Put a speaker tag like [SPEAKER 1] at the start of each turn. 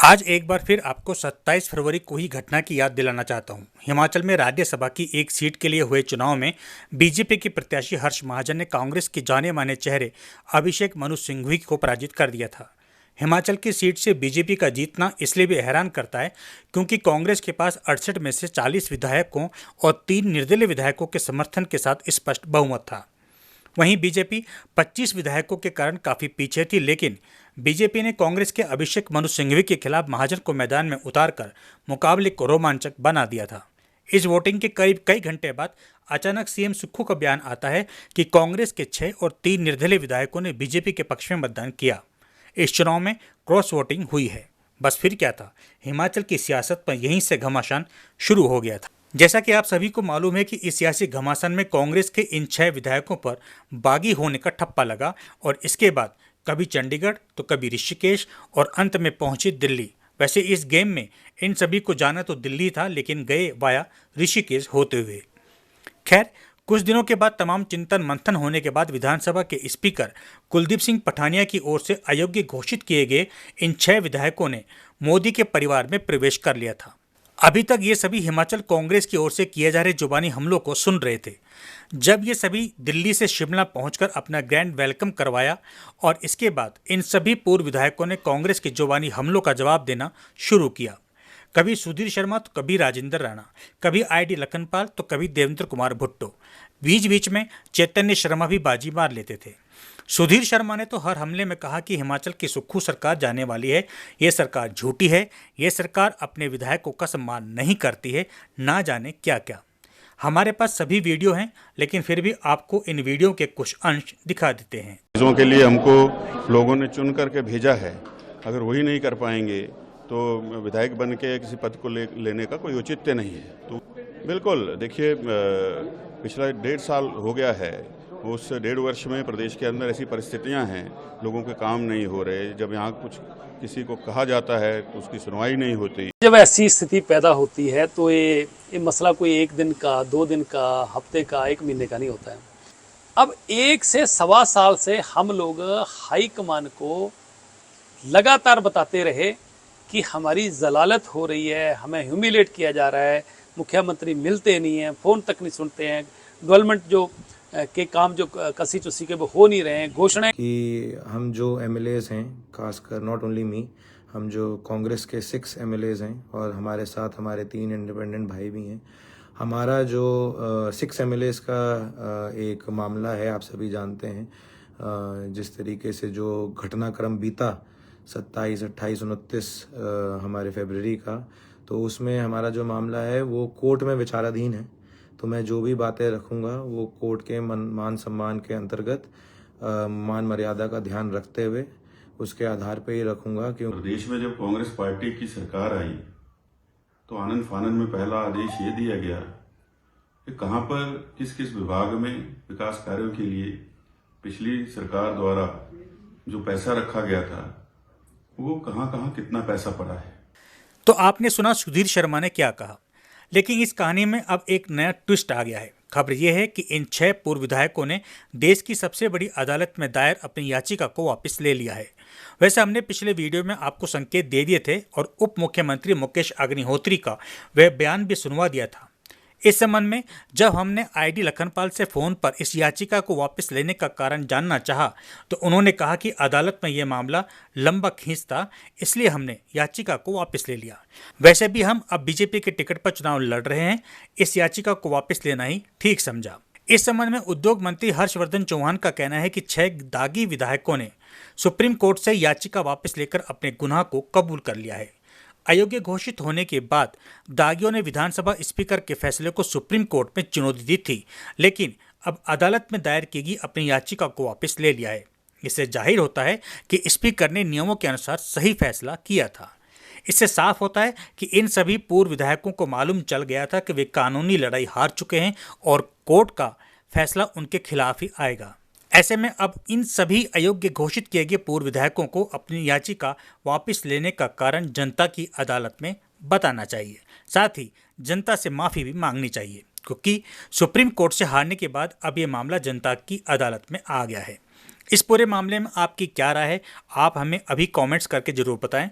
[SPEAKER 1] आज एक बार फिर आपको 27 फरवरी को ही घटना की याद दिलाना चाहता हूं। हिमाचल में राज्यसभा की एक सीट के लिए हुए चुनाव में बीजेपी के प्रत्याशी हर्ष महाजन ने कांग्रेस के जाने माने चेहरे अभिषेक मनु सिंघवी को पराजित कर दिया था। हिमाचल की सीट से बीजेपी का जीतना इसलिए भी हैरान करता है क्योंकि कांग्रेस के पास 68 में से 40 विधायकों और 3 निर्दलीय विधायकों के समर्थन के साथ स्पष्ट बहुमत था। वहीं बीजेपी 25 विधायकों के कारण काफ़ी पीछे थी, लेकिन बीजेपी ने कांग्रेस के अभिषेक मनु सिंघवी के खिलाफ महाजन को मैदान में उतारकर मुकाबले को रोमांचक बना दिया था। इस वोटिंग के करीब कई घंटे बाद अचानक सीएम सुक्खू का बयान आता है कि कांग्रेस के 6 और 3 निर्दलीय विधायकों ने बीजेपी के पक्ष में मतदान किया। इस चुनाव में क्रॉस वोटिंग हुई है। बस फिर क्या था, हिमाचल की सियासत पर यहीं से घमासान शुरू हो गया था। जैसा कि आप सभी को मालूम है कि इस सियासी घमासान में कांग्रेस के इन 6 विधायकों पर बागी होने का ठप्पा लगा और इसके बाद कभी चंडीगढ़ तो कभी ऋषिकेश और अंत में पहुंची दिल्ली। वैसे इस गेम में इन सभी को जाना तो दिल्ली था, लेकिन गए वाया ऋषिकेश होते हुए। खैर, कुछ दिनों के बाद तमाम चिंतन मंथन होने के बाद विधानसभा के स्पीकर कुलदीप सिंह पठानिया की ओर से अयोग्य घोषित किए गए इन 6 विधायकों ने मोदी के परिवार में प्रवेश कर लिया था। अभी तक ये सभी हिमाचल कांग्रेस की ओर से किए जा रहे जुबानी हमलों को सुन रहे थे। जब ये सभी दिल्ली से शिमला पहुंचकर अपना ग्रैंड वेलकम करवाया और इसके बाद इन सभी पूर्व विधायकों ने कांग्रेस के जुबानी हमलों का जवाब देना शुरू किया। कभी सुधीर शर्मा तो कभी राजेंद्र राणा, कभी आईडी लखनपाल तो कभी देवेंद्र कुमार भुट्टो, बीच बीच में चैतन्य शर्मा भी बाजी मार लेते थे। सुधीर शर्मा ने तो हर हमले में कहा कि हिमाचल की सुक्खू सरकार जाने वाली है, ये सरकार झूठी है, ये सरकार अपने विधायकों का सम्मान नहीं करती है, ना जाने क्या क्या। हमारे पास सभी वीडियो हैं, लेकिन फिर भी आपको इन वीडियो के कुछ अंश दिखा देते हैं।
[SPEAKER 2] चीज़ों के लिए हमको लोगों ने चुन करके भेजा है, अगर वही नहीं कर पाएंगे तो विधायक बन के किसी पद को लेने का कोई औचित्य नहीं है। तो बिल्कुल देखिए, पिछला 1.5 साल हो गया है, उस 1.5 वर्ष में प्रदेश के अंदर ऐसी परिस्थितियां हैं, लोगों के काम नहीं हो रहे। जब यहाँ कुछ किसी को कहा जाता है तो उसकी सुनवाई नहीं होती।
[SPEAKER 3] जब ऐसी स्थिति पैदा होती है तो ये मसला कोई 1 दिन का, 2 दिन का, हफ्ते का, 1 महीने का नहीं होता है। अब 1 से सवा साल से हम लोग हाईकमान को लगातार बताते रहे कि हमारी जलालत हो रही है, हमें ह्यूमिलेट किया जा रहा है, मुख्यमंत्री मिलते नहीं हैं, फ़ोन तक नहीं सुनते हैं, डेवलपमेंट जो के काम जो कसी चुसी के वो हो नहीं रहे हैं। घोषणाएं
[SPEAKER 4] कि हम जो एमएलएज हैं, खासकर नॉट ओनली मी, हम जो कांग्रेस के 6 एमएलएज हैं और हमारे साथ हमारे 3 इंडिपेंडेंट भाई भी हैं। हमारा जो 6 एमएलएज का एक मामला है, आप सभी जानते हैं जिस तरीके से जो घटनाक्रम बीता 27, 28, 29 हमारे फरवरी का, तो उसमें हमारा जो मामला है वो कोर्ट में विचाराधीन है। तो मैं जो भी बातें रखूंगा वो कोर्ट के मान सम्मान के अंतर्गत मान मर्यादा का ध्यान रखते हुए उसके आधार पे ही रखूंगा। क्योंकि
[SPEAKER 2] प्रदेश में जब कांग्रेस पार्टी की सरकार आई तो आनंद फानन में पहला आदेश ये दिया गया कि कहां पर किस किस विभाग में विकास कार्यों के लिए पिछली सरकार द्वारा जो पैसा रखा गया था वो कहां कितना पैसा पड़ा है।
[SPEAKER 1] तो आपने सुना सुधीर शर्मा ने क्या कहा, लेकिन इस कहानी में अब एक नया ट्विस्ट आ गया है। खबर यह है कि इन 6 पूर्व विधायकों ने देश की सबसे बड़ी अदालत में दायर अपनी याचिका को वापस ले लिया है। वैसे हमने पिछले वीडियो में आपको संकेत दे दिए थे और उप मुख्यमंत्री मुकेश अग्निहोत्री का वह बयान भी सुनवा दिया था। इस संबंध में जब हमने आईडी लखनपाल से फ़ोन पर इस याचिका को वापस लेने का कारण जानना चाहा तो उन्होंने कहा कि अदालत में यह मामला लंबा खींचता, इसलिए हमने याचिका को वापस ले लिया। वैसे भी हम अब बीजेपी के टिकट पर चुनाव लड़ रहे हैं, इस याचिका को वापस लेना ही ठीक समझा। इस संबंध में उद्योग मंत्री हर्षवर्धन चौहान का कहना है कि 6 दागी विधायकों ने सुप्रीम कोर्ट से याचिका वापस लेकर अपने गुनाह को कबूल कर लिया है। अयोग्य घोषित होने के बाद दागियों ने विधानसभा स्पीकर के फैसले को सुप्रीम कोर्ट में चुनौती दी थी, लेकिन अब अदालत में दायर की गई अपनी याचिका को वापस ले लिया है। इससे जाहिर होता है कि स्पीकर ने नियमों के अनुसार सही फैसला किया था। इससे साफ होता है कि इन सभी पूर्व विधायकों को मालूम चल गया था कि वे कानूनी लड़ाई हार चुके हैं और कोर्ट का फैसला उनके खिलाफ ही आएगा। ऐसे में अब इन सभी अयोग्य घोषित किए गए पूर्व विधायकों को अपनी याचिका वापस लेने का कारण जनता की अदालत में बताना चाहिए। साथ ही जनता से माफ़ी भी मांगनी चाहिए, क्योंकि सुप्रीम कोर्ट से हारने के बाद अब ये मामला जनता की अदालत में आ गया है। इस पूरे मामले में आपकी क्या राय है, आप हमें अभी कमेंट्स करके ज़रूर बताएं।